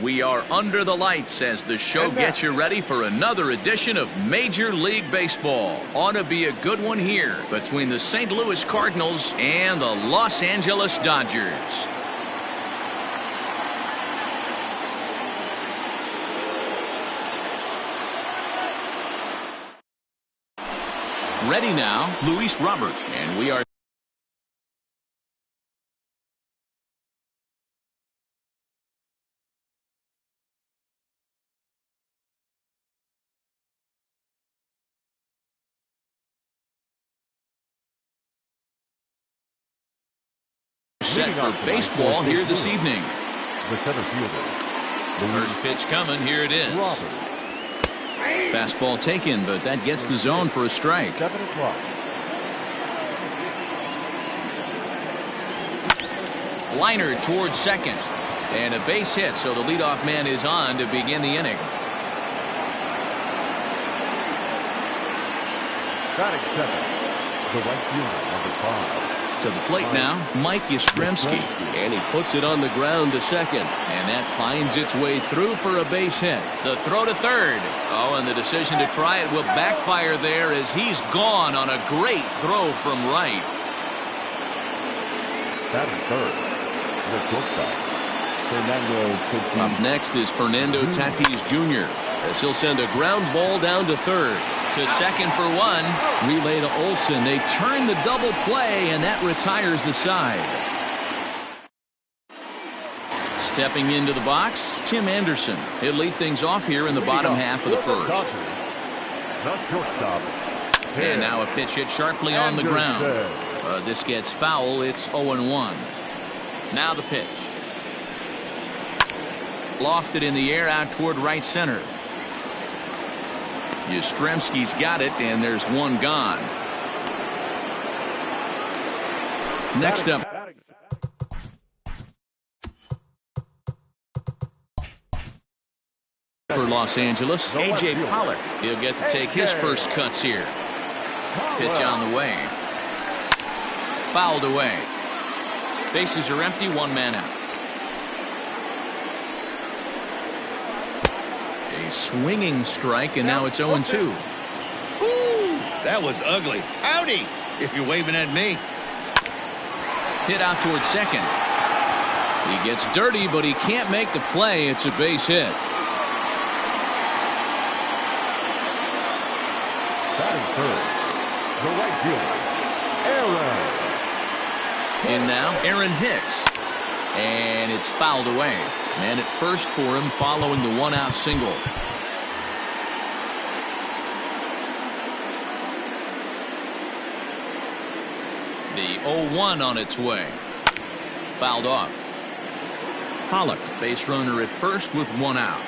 We are under the lights as the show gets you ready for another edition of Major League Baseball. Ought to be a good one here between the St. Louis Cardinals and the Los Angeles Dodgers. Ready now, Luis Robert, and we are set for baseball here this evening. The center fielder. First pitch coming. Here it is. Fastball taken, but that gets the zone for a strike. 7 o'clock. Liner towards second. And a base hit, so the leadoff man is on to begin the inning. Batting second. The right fielder, number 5. To the plate now, Mike Yastrzemski, and he puts it on the ground to second, and that finds its way through for a base hit. The throw to third. Oh, and the decision to try it will backfire there as he's gone on a great throw from right. Batting third, the shortstop, Fernando. Up next is Fernando Tatis Jr. as he'll send a ground ball down to third. To second for one. Relay to Olsen. They turn the double play, and that retires the side. Stepping into the box, Tim Anderson. He'll lead things off here in the bottom half of the first. And now a pitch hit sharply on the ground. This gets foul. It's 0-1. Now the pitch. Lofted in the air out toward right center. Yastrzemski's got it, and there's one gone. Next up for Los Angeles, A.J. Pollock. He'll get to take his first cuts here. Pitch on the way. Fouled away. Bases are empty, one man out. A swinging strike, and now it's 0-2. Ooh, that was ugly. Howdy, if you're waving at me. Hit out towards second. He gets dirty, but he can't make the play. It's a base hit. Batting third, the right fielder, Aaron. In now, Aaron Hicks. And it's fouled away. Man at first for him following the one-out single. The 0-1 on its way. Fouled off. Pollock, base runner at first with one out.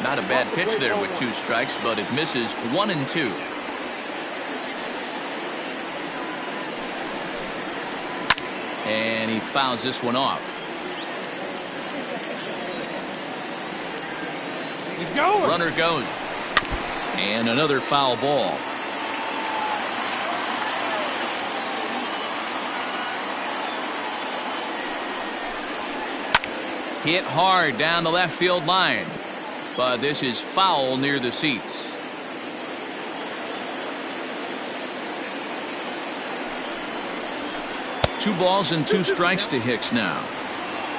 Not a bad pitch there with 2 strikes, but it misses 1-2. And he fouls this one off. He's going. Runner goes. And another foul ball. Hit hard down the left field line. But this is foul near the seats. Two balls and 2 strikes to Hicks now.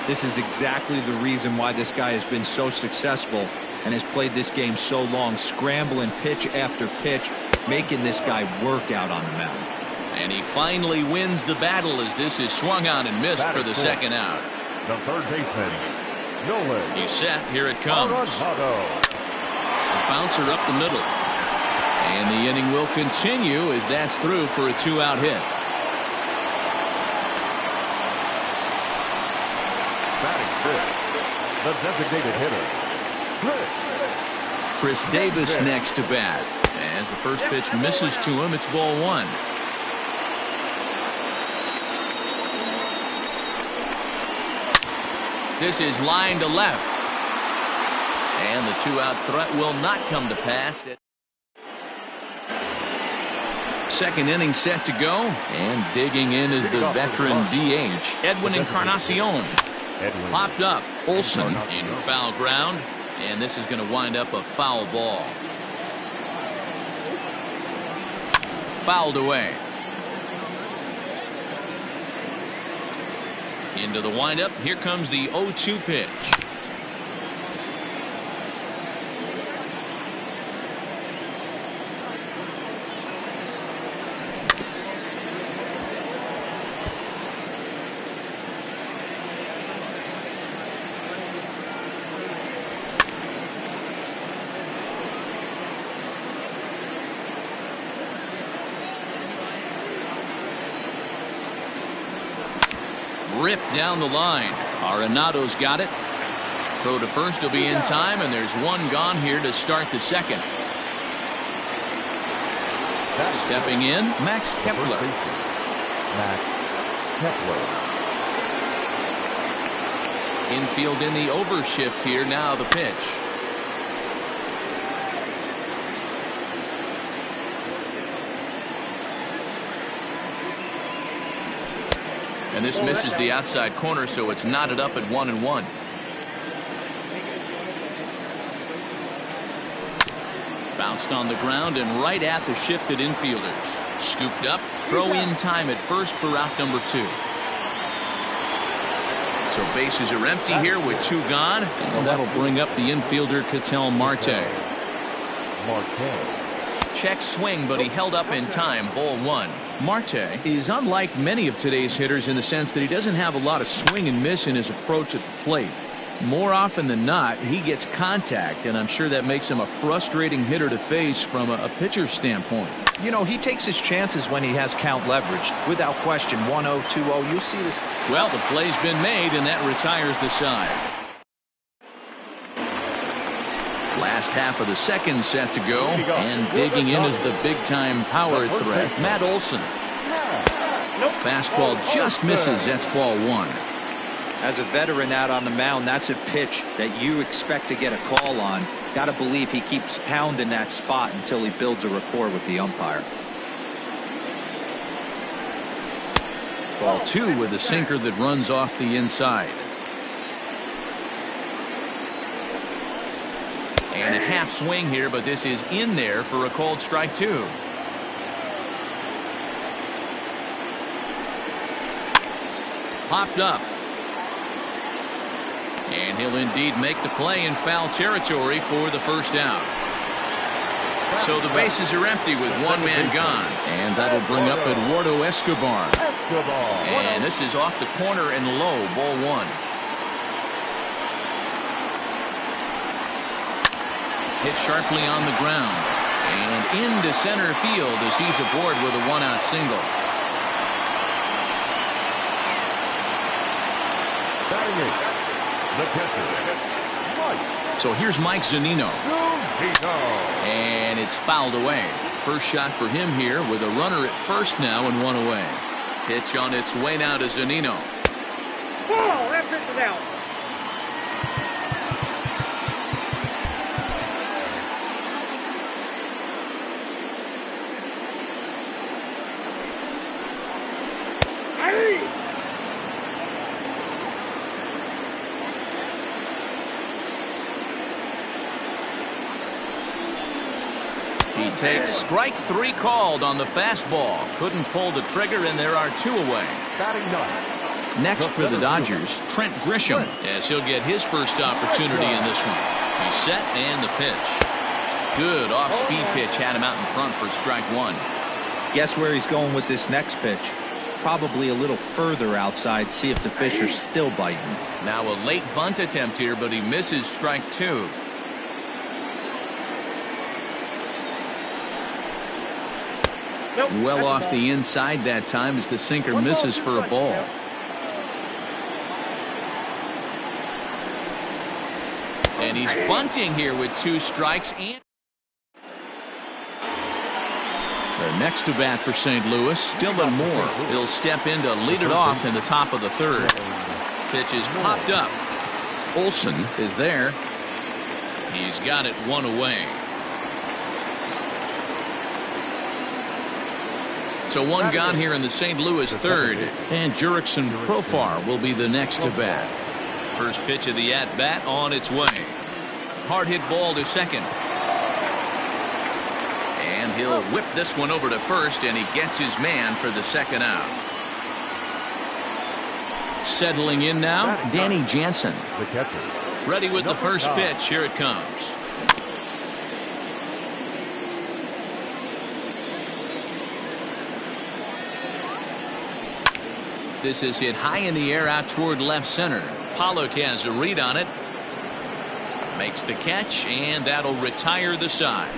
This is exactly the reason why this guy has been so successful and has played this game so long, scrambling pitch after pitch, making this guy work out on the mound. And he finally wins the battle as this is swung on and missed for the second out. The third baseman, Nolan. He's set. Here it comes. A bouncer up the middle. And the inning will continue as that's through for a 2-out hit. The designated hitter, Chris Davis next to bat. As the first pitch misses to him, it's ball 1. This is line to left. And the 2-out threat will not come to pass. Second inning set to go, and digging in is the veteran DH, Edwin Encarnacion. Popped up, Olsen in foul ground, and this is going to wind up a foul ball. Fouled away. Into the windup. Here comes the 0-2 pitch. Ripped down the line. Arenado's got it. Throw to first will be in time, and there's one gone here to start the second. Stepping in, Max Kepler. Infield in the overshift here. Now the pitch. And this misses the outside corner, so it's knotted up at 1-1. Bounced on the ground and right at the shifted infielders. Scooped up, throw in time at first for out number 2. So bases are empty here with 2 gone, and that'll bring up the infielder Ketel Marte. Check swing, but he held up in time. Ball 1. Marte is unlike many of today's hitters in the sense that he doesn't have a lot of swing and miss in his approach at the plate. More often than not, he gets contact, and I'm sure that makes him a frustrating hitter to face from a pitcher's standpoint. You know, he takes his chances when he has count leverage. Without question, 1-0, 2-0, you'll see this. Well, the play's been made, and that retires the side. Last half of the second set to go, and digging in is the big-time power threat, Matt Olson. Fastball just misses. That's ball 1. As a veteran out on the mound, that's a pitch that you expect to get a call on. Got to believe he keeps pounding that spot until he builds a rapport with the umpire. Ball 2 with a sinker that runs off the inside. And a half swing here, but this is in there for a called strike 2. Popped up. And he'll indeed make the play in foul territory for the first out. So the bases are empty with 1 man gone. And that'll bring up Eduardo Escobar. And this is off the corner and low, ball 1. Hit sharply on the ground. And into center field as he's aboard with a 1-out single. So here's Mike Zunino. And it's fouled away. First shot for him here with a runner at first now and 1 away. Pitch on its way now to Zunino. Oh, that pitch is out. He takes strike 3 called on the fastball. Couldn't pull the trigger, and there are 2 away. Next for the Dodgers, Trent Grisham, as he'll get his first opportunity in this one. He's set and the pitch. Good off-speed pitch had him out in front for strike 1. Guess where he's going with this next pitch? Probably a little further outside. See if the fish are still biting. Now a late bunt attempt here, but he misses strike 2. Well off the inside that time as the sinker misses for a ball. And he's bunting here with 2 strikes. And the next to bat for St. Louis, Dylan Moore. He'll step in to lead it off in the top of the 3rd. Pitch is popped up. Olsen is there. He's got it 1 away. So one gone here in the St. Louis third, and Jurickson Profar will be the next to bat. First pitch of the at-bat on its way. Hard hit ball to second. And he'll whip this one over to first, and he gets his man for the second out. Settling in now, Danny Jansen. The catcher. Ready with the first pitch. Here it comes. This is hit high in the air out toward left center. Pollock has a read on it. Makes the catch, and that'll retire the side.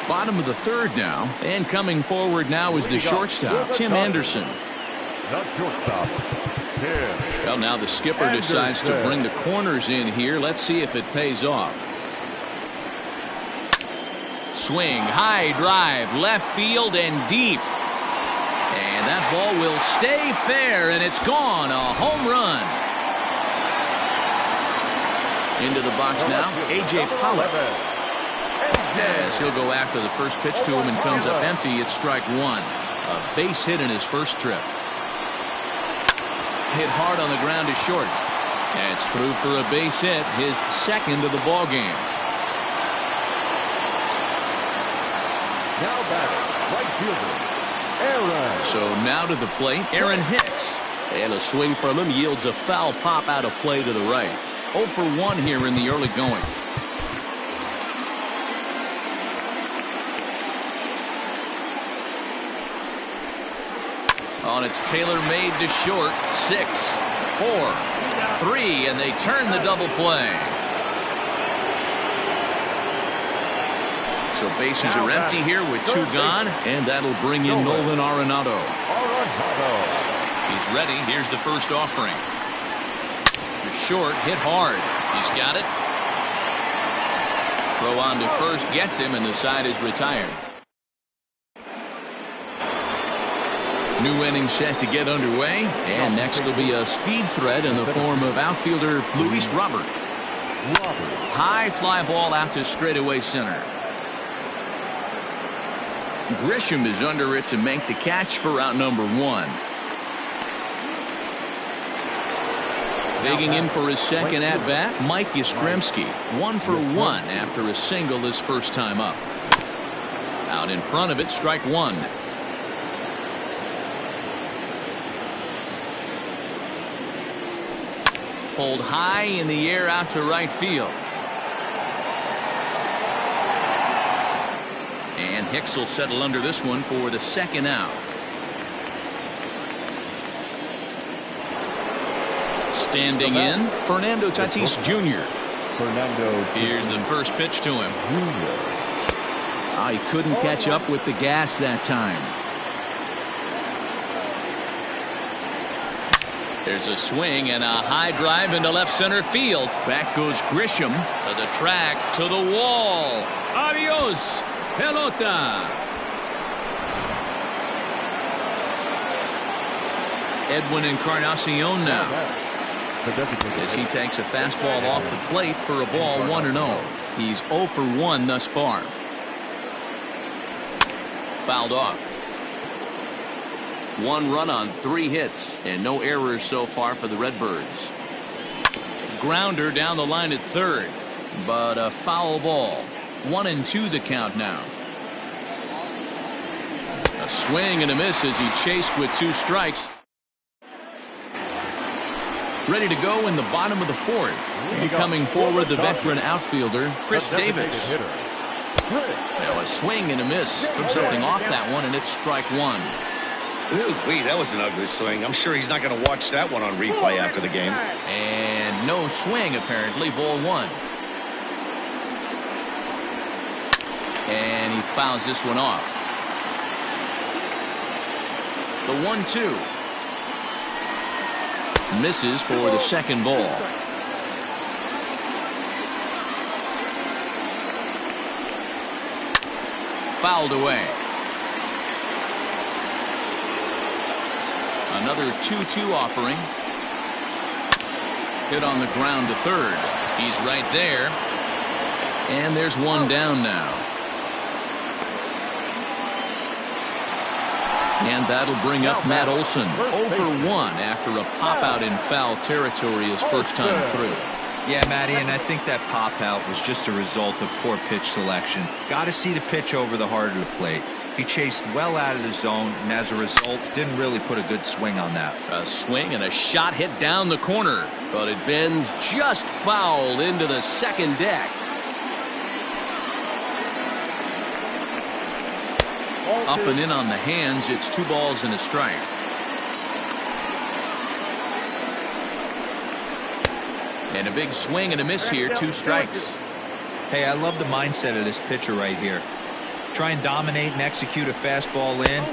Bottom of the third now, and coming forward now is the shortstop, Tim Anderson. The shortstop, Tim. Well, now the skipper decides to bring the corners in here. Let's see if it pays off. Swing, high drive, left field and deep. And that ball will stay fair, and it's gone. A home run. Into the box now, A.J. Pollock. Yes, he'll go after the first pitch to him and comes up empty. It's strike one. A base hit in his first trip. Hit hard on the ground to short. That's through for a base hit, his second of the ball game. Now batting, right fielder, Aaron. So now to the plate, Aaron Hicks. And a swing from him yields a foul pop out of play to the right. 0 for 1 here in the early going. On it's tailor-made to short. 6, 4, 3, and they turn the double play. So bases are empty here with 2 gone, and that'll bring in Nolan Arenado. He's ready. Here's the first offering. To short, hit hard. He's got it. Throw on to first, gets him, and the side is retired. New inning set to get underway, and next will be a speed threat in the form of outfielder Luis Robert. High fly ball out to straightaway center. Grisham is under it to make the catch for out number 1. Digging in for his second at-bat, Mike Yastrzemski. 1 for 1 after a single his first time up. Out in front of it, strike 1. Pulled high in the air out to right field. And Hicks will settle under this one for the second out. Standing in, Fernando Tatis Jr. Here's the first pitch to him. He couldn't catch up with the gas that time. There's a swing and a high drive into left center field. Back goes Grisham to the track, to the wall. Adios, pelota. Edwin Encarnacion now, as he takes a fastball off the plate for a ball 1-0. He's 0 for 1 thus far. Fouled off. 1 run on 3 hits and no errors so far for the Redbirds. Grounder down the line at third, but a foul ball. 1-2 the count now. A swing and a miss as he chased with 2 strikes. Ready to go in the bottom of the 4th. And coming forward, the veteran outfielder Chris Davis. Now a swing and a miss. Took something off that one, and it's strike 1. Ooh-wee, that was an ugly swing. I'm sure he's not going to watch that one on replay after the game. And no swing, apparently. Ball 1. And he fouls this one off. The 1-2. Misses for the second ball. Fouled away. Another 2-2 offering. Hit on the ground to third. He's right there. And there's one down now. And that'll bring up Matt Olson. 0 for 1 after a pop out in foul territory his first time through. Yeah, Matty, and I think that pop out was just a result of poor pitch selection. Got to see the pitch over the heart of the plate. He chased well out of the zone, and as a result, didn't really put a good swing on that. A swing and a shot hit down the corner, but it bends just foul into the second deck. Up and in on the hands. It's 2 balls and a strike. And a big swing and a miss here. 2 strikes. Hey, I love the mindset of this pitcher right here. Try and dominate and execute a fastball in,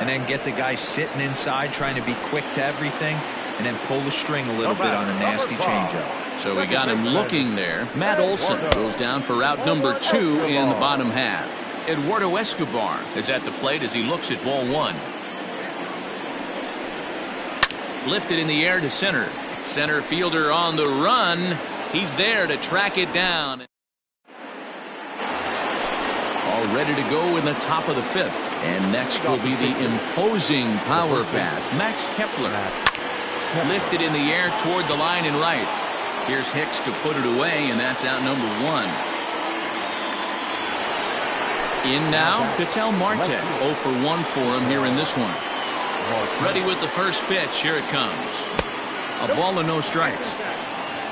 and then get the guy sitting inside trying to be quick to everything, and then pull the string a little bit on a nasty changeup. So we got him looking there. Matt Olson goes down for out number 2 in the bottom half. Eduardo Escobar is at the plate as he looks at ball 1. Lifted in the air to center. Center fielder on the run. He's there to track it down. All ready to go in the top of the 5th. And next will be the imposing power bat, Max Kepler. Lifted in the air toward the line and right. Here's Hicks to put it away, and that's out number 1. In now, Ctm Marte. 0 for 1 for him here in this one. Ready with the first pitch. Here it comes. A ball and no strikes.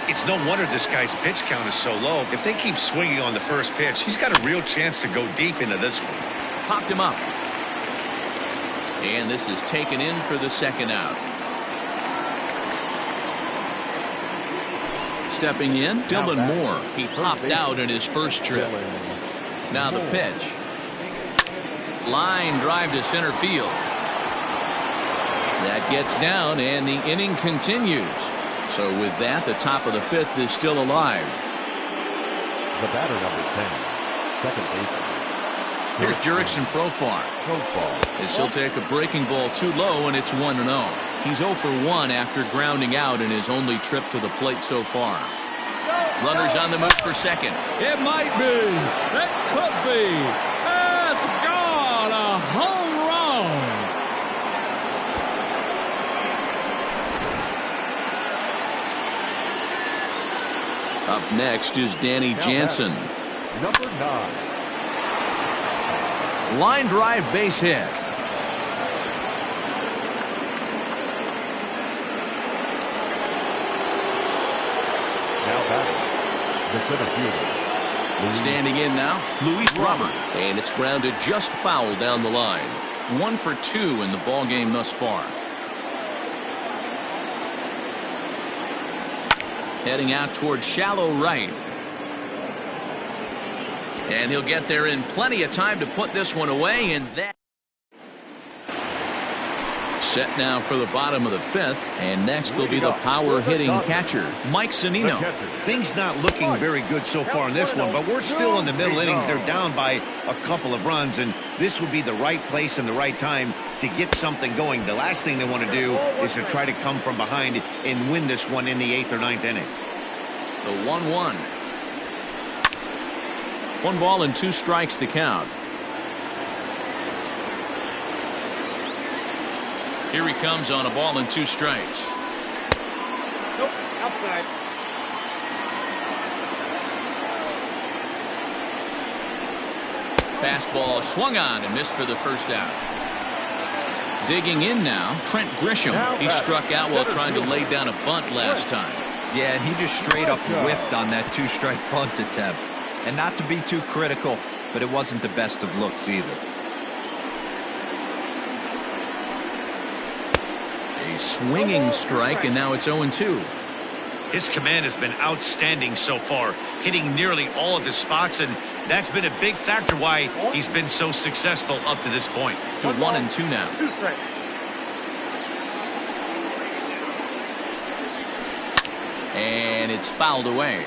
It's no wonder this guy's pitch count is so low. If they keep swinging on the first pitch, he's got a real chance to go deep into this one. Popped him up. And this is taken in for the second out. Stepping in, Dylan Moore. He popped out in his first trip. Now the pitch. Line drive to center field. That gets down, and the inning continues. So with that, the top of the 5th is still alive. The batter, number 10, second baseman. Here's Jurickson Profar. As he'll take a breaking ball too low, and it's 1-0. He's 0 for 1 after grounding out in his only trip to the plate so far. Runners on the move for second. It might be. It could be. It's gone. A home run. Up next is Danny Jansen. Number 9. Line drive base hit. Now batting, the center fielder. Standing in now, Luis Robert. And it's grounded just foul down the line. 1 for 2 in the ball game thus far. Heading out towards shallow right. And he'll get there in plenty of time to put this one away, and that set now for the bottom of the 5th, and next will be the power hitting catcher, Mike Zunino. Things not looking very good so far in this one, but we're still in the middle innings. They're down by a couple of runs, and this would be the right place and the right time to get something going. The last thing they want to do is to try to come from behind and win this one in the 8th or 9th inning. The 1-1. 1 ball and 2 strikes the count. Here he comes on a ball and 2 strikes. Nope, outside. Fastball swung on and missed for the first out. Digging in now, Trent Grisham. He struck out while trying to lay down a bunt last time. Yeah, and he just straight up whiffed on that 2-strike bunt attempt. And not to be too critical, but it wasn't the best of looks either. A swinging strike, and now it's 0-2. His command has been outstanding so far, hitting nearly all of his spots, and that's been a big factor why he's been so successful up to this point. To 1-2 now. 2 strikes. And it's fouled away.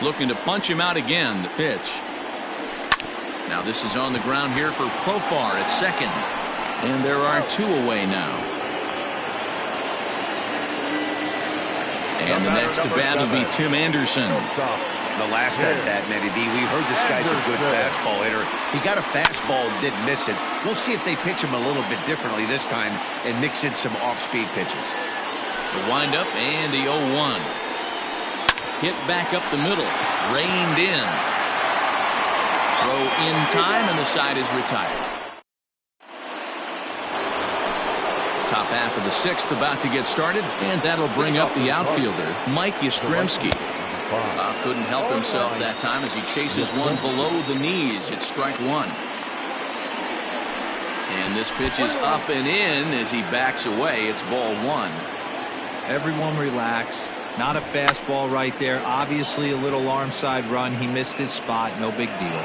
Looking to punch him out again. The pitch. Now this is on the ground here for Profar at second. And there are 2 away now. And the next to bat will be Tim Anderson. The last at that, Matty B, we heard this guy's a good fastball hitter. He got a fastball and didn't miss it. We'll see if they pitch him a little bit differently this time and mix in some off-speed pitches. The windup and the 0-1. Hit back up the middle. Reined in. Throw in time, and the side is retired. Top half of the sixth about to get started, and that'll bring up the outfielder, Mike Yastrzemski. Couldn't help himself that time as he chases one below the knees. It's strike one. And this pitch is up and in as he backs away. It's ball one. Everyone relax. Not a fastball right there. Obviously a little arm side run. He missed his spot. No big deal.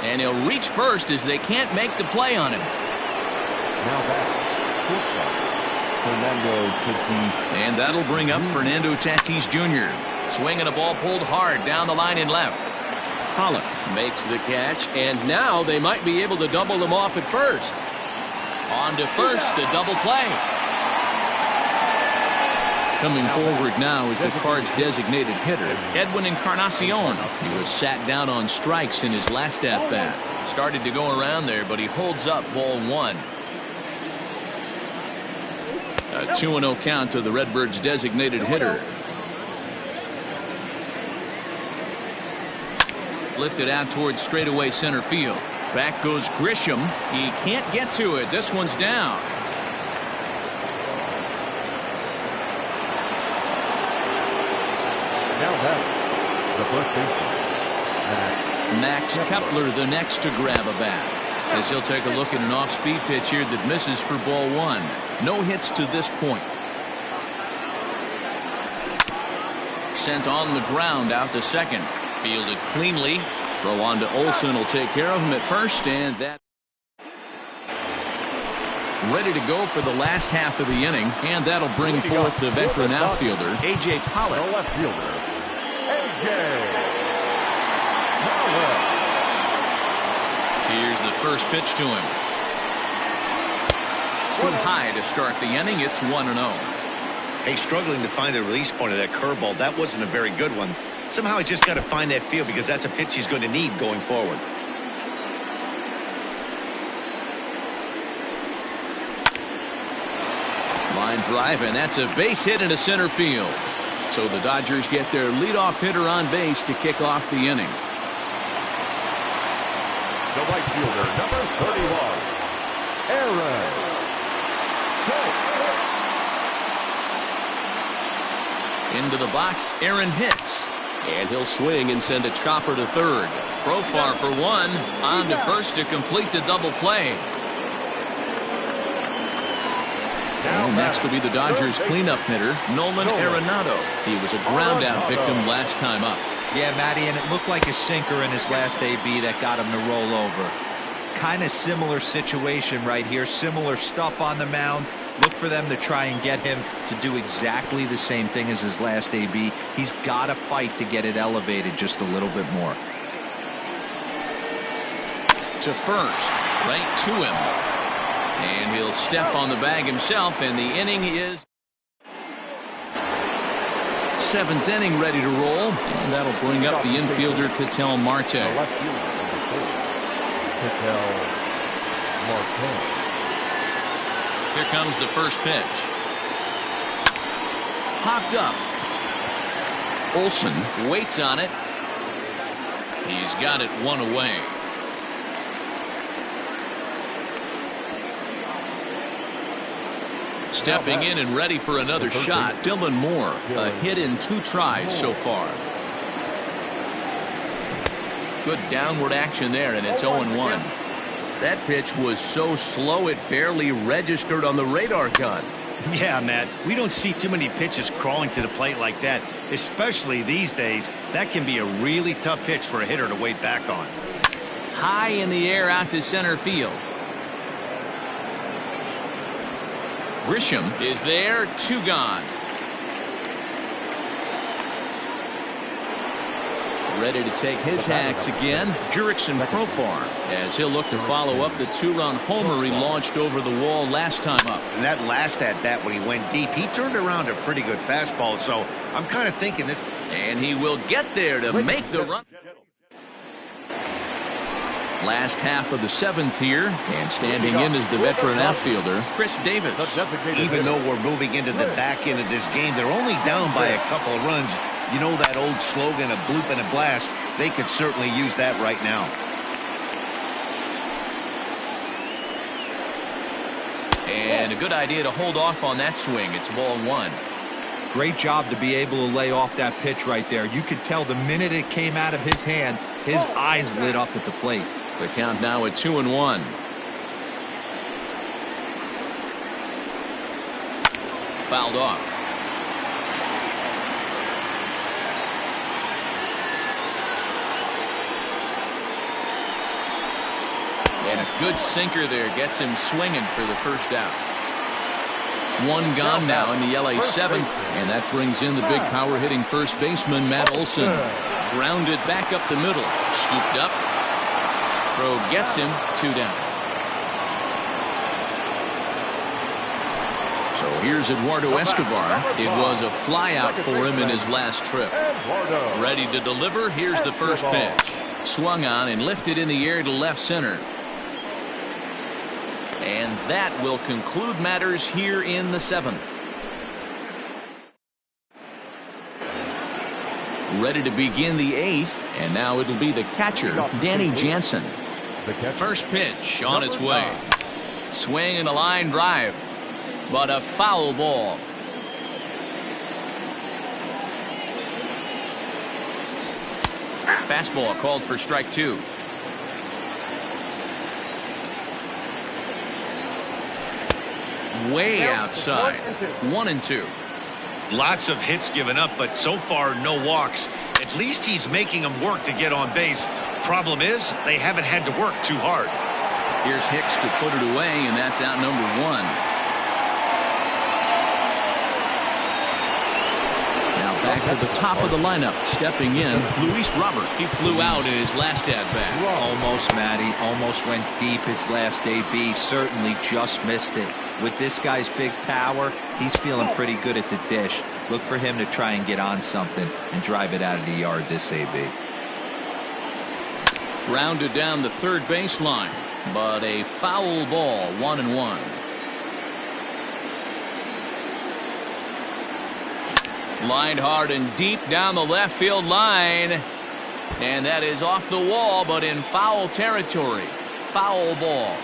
And he'll reach first as they can't make the play on him. Now back. Fernando Tatis. And that'll bring up Fernando Tatis Jr. Swinging a ball pulled hard down the line and left. Pollock makes the catch, and now they might be able to double him off at first. On to first, the double play. Coming forward now is the Cards' designated hitter, Edwin Encarnacion. He was sat down on strikes in his last at-bat. Started to go around there, but he holds up ball one. A 2-0 count to the Redbirds' designated hitter. Lifted out towards straightaway center field. Back goes Grisham. He can't get to it. This one's down. Now back. The first baseman. Max Kepler the next to grab a bat. As he'll take a look at an off-speed pitch here that misses for ball one. No hits to this point. Sent on the ground out to second. Fielded cleanly. Throw on to Olsen will take care of him at first, and that ready to go for the last half of the inning, and that'll bring forth the veteran outfielder A.J. Pollock. The left fielder, A.J. Pollock. Here's the first pitch to him. Too high to start the inning. It's 1-0. Hey, struggling to find the release point of that curveball. That wasn't a very good one. Somehow he's just got to find that feel because that's a pitch he's going to need going forward. Line drive, and that's a base hit into center field. So the Dodgers get their leadoff hitter on base to kick off the inning. The right fielder, number 31, Aaron. Into the box, Aaron Hicks. And he'll swing and send a chopper to third. Profar for one. On to first to complete the double play. And next will be the Dodgers cleanup hitter, Nolan Arenado. He was a ground out victim last time up. Yeah, Matty, and it looked like a sinker in his last AB that got him to roll over. Kind of similar situation right here. Similar stuff on the mound. Look for them to try and get him to do exactly the same thing as his last AB. He's got to fight to get it elevated just a little bit more. To first, right to him. And he'll step on the bag himself, and the inning is seventh inning ready to roll. And that'll bring up the infielder, Ketel Marte. The left fielder, number 4, Ketel Marte. Here comes the first pitch. Popped up. Olsen waits on it. He's got it one away. Stepping in and ready for another shot, Dylan Moore. A hit in 2 tries so far. Good downward action there, and it's 0-1. That pitch was so slow it barely registered on the radar gun. Yeah, Matt, we don't see too many pitches crawling to the plate like that, especially these days. That can be a really tough pitch for a hitter to wait back on. High in the air out to center field. Grisham is there, 2 gone. Ready to take his hacks again, Jurickson Profar, as he'll look to follow up the 2-run homer he launched over the wall last time up. And that last at-bat when he went deep, he turned around a pretty good fastball, so I'm kind of thinking this. And he will get there to make the run. Last half of the 7th here, and standing in is the veteran outfielder, Chris Davis. Even though we're moving into the back end of this game, they're only down by a couple of runs. You know that old slogan, a bloop and a blast. They could certainly use that right now. And a good idea to hold off on that swing. It's ball 1. Great job to be able to lay off that pitch right there. You could tell the minute it came out of his hand, his eyes lit up at the plate. The count now at 2-1. Fouled off. And a good sinker there gets him swinging for the first out. One gone now in the LA 7th, and that brings in the big power hitting first baseman Matt Olson. Grounded back up the middle, scooped up. Throw gets him 2 down. So here's Eduardo Escobar. It was a flyout for him in his last trip. Ready to deliver. Here's the first pitch. Swung on and lifted in the air to left center. And that will conclude matters here in the 7th. Ready to begin the 8th, and now it'll be the catcher, Danny Jansen. First pitch on its way. Swing and a line drive, but a foul ball. Fastball called for strike 2. Way outside. 1-2. Lots of hits given up, but so far no walks. At least he's making them work to get on base. Problem is, they haven't had to work too hard. Here's Hicks to put it away, and that's out number 1. Now back to the top of the lineup, stepping in, Luis Robert. He flew out in his last at-bat. Almost, Matty. Almost went deep his last AB. Certainly just missed it. With this guy's big power, he's feeling pretty good at the dish. Look for him to try and get on something and drive it out of the yard this AB. Grounded down the third baseline, but a foul ball. 1-1. Lined hard and deep down the left field line, and that is off the wall, but in foul territory. Foul ball.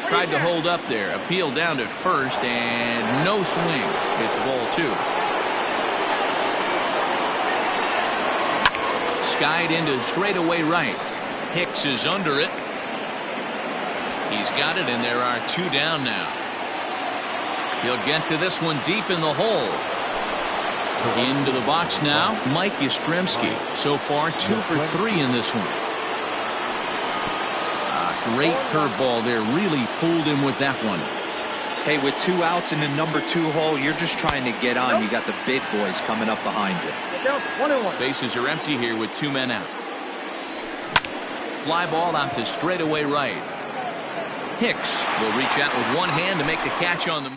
Tried to hold up there, appealed down to first, and no swing. It's ball 2. Skied into straightaway right. Hicks is under it. He's got it, and there are 2 down now. He'll get to this one deep in the hole. Into the box now, Mike Yastrzemski. So far, 2 for 3 in this one. Great curveball there. Really fooled him with that one. Hey, with 2 outs in the number 2 hole, you're just trying to get on. You got the big boys coming up behind you. 1-1. Bases are empty here with 2 men out. Fly ball out to straightaway right. Hicks will reach out with one hand to make the catch on the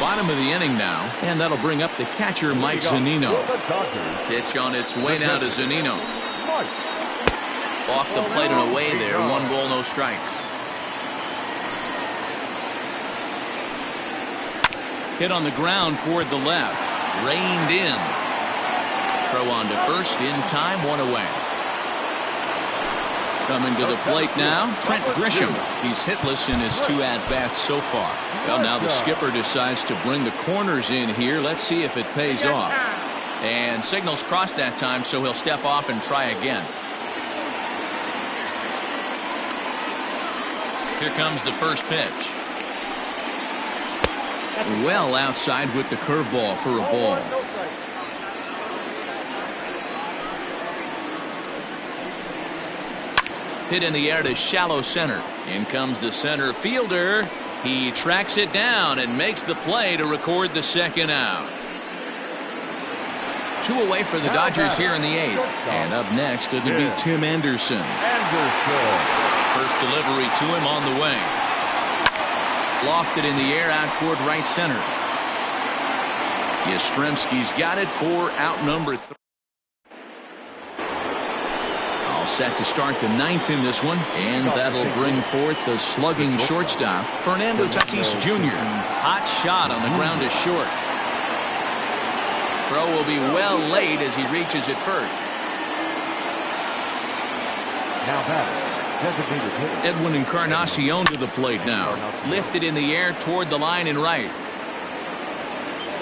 bottom of the inning now, and that'll bring up the catcher, Mike Zunino. Pitch on its way now to Zunino. Off the plate and away there. 1 ball, no strikes. Hit on the ground toward the left. Reined in. Throw on to first in time. 1 away. Coming to the plate now, Trent Grisham. He's hitless in his 2 at-bats so far. Well, now the skipper decides to bring the corners in here. Let's see if it pays off. And signals crossed that time, so he'll step off and try again. Here comes the first pitch. Well outside with the curveball for a ball. Hit in the air to shallow center. In comes the center fielder. He tracks it down and makes the play to record the second out. 2 away for the Dodgers here in the 8th. And up next, it'll be Tim Anderson. First delivery to him on the way. Lofted in the air out toward right center. Yastrzemski's got it for out number 3. All set to start the 9th in this one, and that'll bring forth the slugging shortstop, Fernando Tatis Jr. Hot shot on the ground is short. Throw will be well late as he reaches it first. Now batter, Edwin Encarnacion to the plate now. Lifted in the air toward the line and right.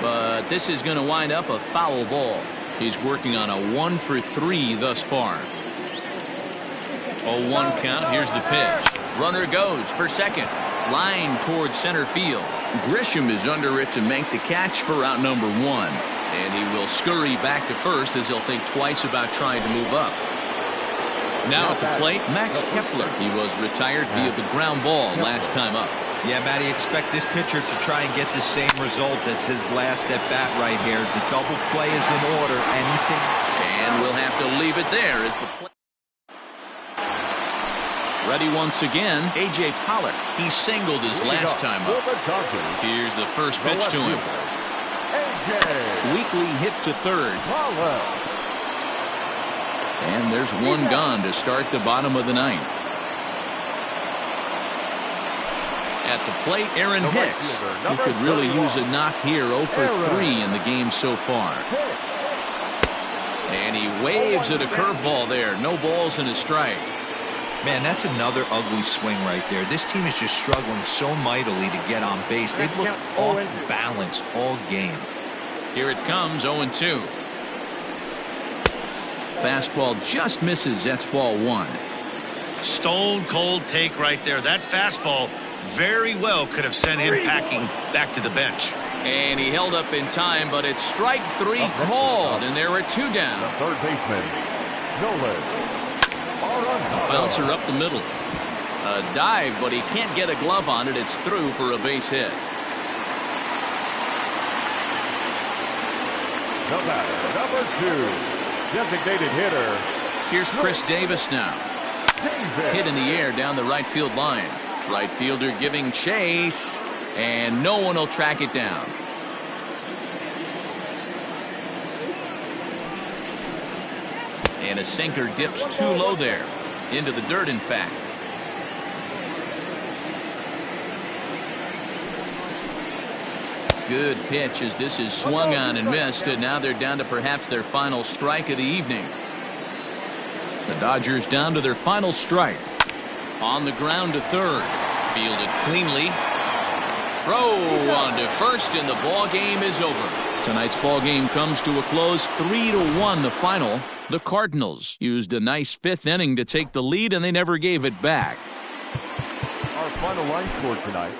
But this is going to wind up a foul ball. He's working on a 1 for 3 thus far. 0-1 count. Here's the pitch. Runner goes for second. Line towards center field. Grisham is under it to make the catch for out number 1. And he will scurry back to first as he'll think twice about trying to move up. Now at the plate, Max Kepler. He was retired via the ground ball last time up. Yeah, Matty, expect this pitcher to try and get the same result as his last at bat right here. The double play is in order. Anything. And we'll have to leave it there as the play. Ready once again, A.J. Pollock. He singled his last time up. Here's the first pitch to him. Weakly hit to third. And there's one gone to start the bottom of the 9th. At the plate, Aaron Hicks, who could really use a knock here. 0 for 3 in the game so far. And he waves at a curveball there. No balls and a strike. Man, that's another ugly swing right there. This team is just struggling so mightily to get on base. They've looked off balance all game. Here it comes, 0-2. Fastball just misses. That's ball 1. Stone cold take right there. That fastball very well could have sent him packing back to the bench. And he held up in time, but it's strike 3 called, and there are 2 down. The third baseman, Nolan. A bouncer up the middle. A dive, but he can't get a glove on it. It's through for a base hit. The batter, number 2, designated hitter. Here's Chris Davis now. Hit in the air down the right field line. Right fielder giving chase, and no one will track it down. And a sinker dips too low there. Into the dirt, in fact. Good pitch as this is swung on and missed, and now they're down to perhaps their final strike of the evening. The Dodgers down to their final strike. On the ground to third. Fielded cleanly. Throw on to first, and the ball game is over. Tonight's ball game comes to a close. 3-1 the final. The Cardinals used a nice 5th inning to take the lead, and they never gave it back. Our final line score tonight.